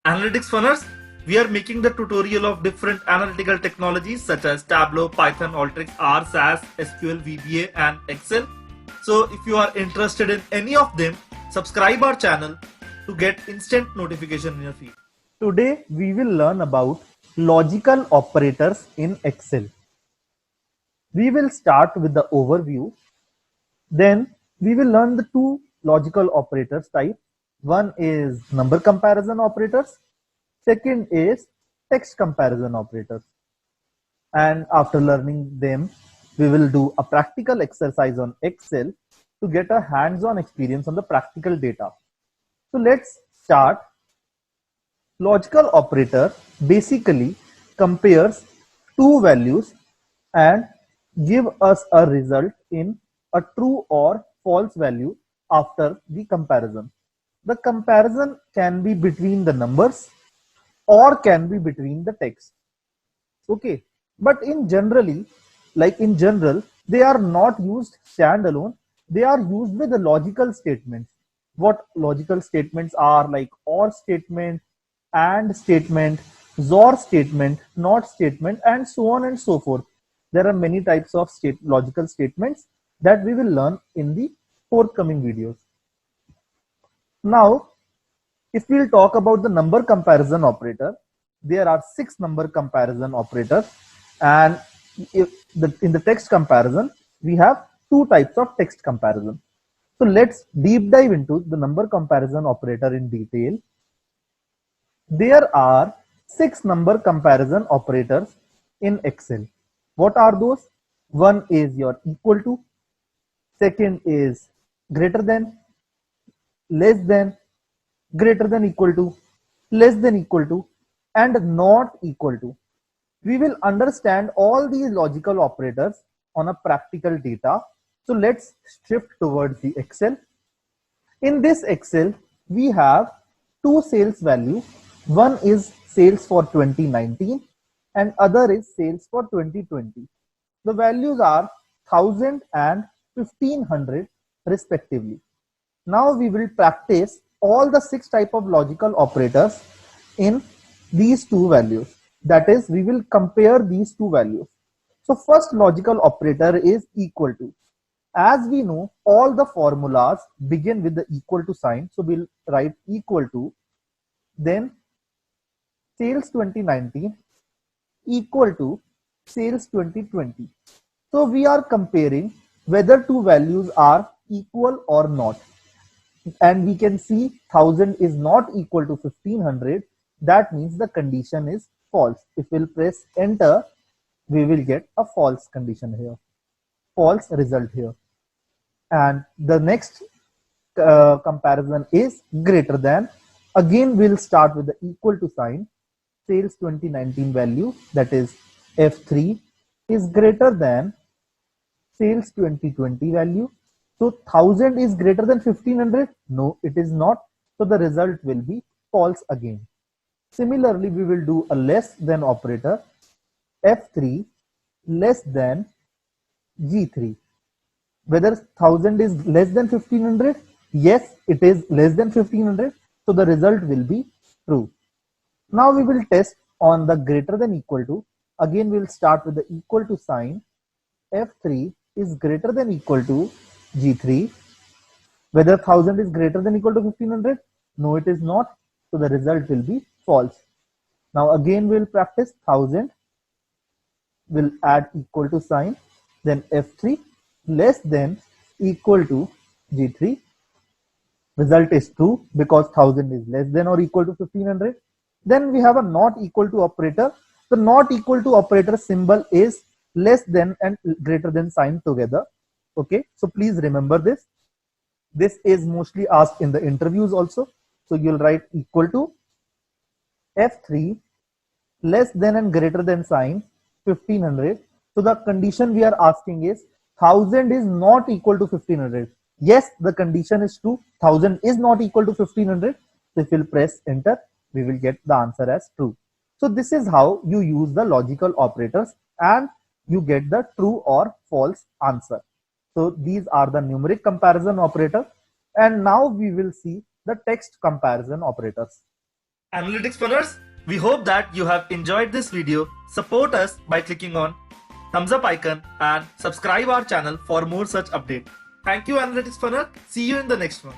Analytics funners, we are making the tutorial of different analytical technologies such as Tableau, Python, Alteryx, R, SAS, SQL, VBA and Excel. So if you are interested in any of them, subscribe our channel to get instant notification in your feed. Today we will learn about logical operators in Excel. We will start with the overview. Then we will learn the two logical operators type. One is number comparison operators. Second is text comparison operators. And after learning them, we will do a practical exercise on Excel to get a hands-on experience on the practical data. So let's start. Logical operator basically compares two values and give us a result in a true or false value after the comparison. The comparison can be between the numbers or can be between the text. Okay, but in general, they are not used standalone. They are used with the logical statements. What logical statements are like or statement, and statement, XOR statement, not statement, and so on and so forth. There are many types of logical statements that we will learn in the forthcoming videos. Now, if we'll talk about the number comparison operator, there are 6 number comparison operators, and in the text comparison, we have 2 types of text comparison. So let's deep dive into the number comparison operator in detail. There are 6 number comparison operators in Excel. What are those? One is your equal to, second is greater than, less than, greater than equal to, less than equal to, and not equal to. We will understand all these logical operators on a practical data. So let's shift towards the Excel. In this Excel, we have two sales value. One is sales for 2019 and other is sales for 2020. The values are 1000 and 1500 respectively. Now we will practice all the 6 type of logical operators in these two values. That is, we will compare these two values. So first logical operator is equal to. As we know, all the formulas begin with the equal to sign. So we'll write equal to, then sales 2019 equal to sales 2020. So we are comparing whether two values are equal or not. And we can see 1000 is not equal to 1500. That means the condition is false. If we'll press enter, we will get a false condition here, false result here. And the next comparison is greater than. Again, we'll start with the equal to sign. Sales 2019 value, that is F3, is greater than sales 2020 value. So 1000 is greater than 1500. No, it is not. So the result will be false again. Similarly, we will do a less than operator. F3 less than G3. Whether 1000 is less than 1500? Yes, it is less than 1500. So the result will be true. Now we will test on the greater than equal to. Again, we will start with the equal to sign. F3 is greater than equal to G3. Whether 1000 is greater than equal to 1500? No, it is not. So the result will be false. Now again, we will practice 1000. We'll add equal to sign. Then F3 less than equal to G3. Result is true because 1000 is less than or equal to 1500. Then we have a not equal to operator. The not equal to operator symbol is less than and greater than sign together. Okay, so please remember this. This is mostly asked in the interviews also. So you'll write equal to F3 less than and greater than sign 1500. So the condition we are asking is 1000 is not equal to 1500. Yes, the condition is true. 1000 is not equal to 1500. So if we'll press enter, we will get the answer as true. So this is how you use the logical operators and you get the true or false answer. So these are the numeric comparison operator. And now we will see the text comparison operators. Analytics Funners, we hope that you have enjoyed this video. Support us by clicking on thumbs up icon and subscribe our channel for more such updates. Thank you, Analytics Funner. See you in the next one.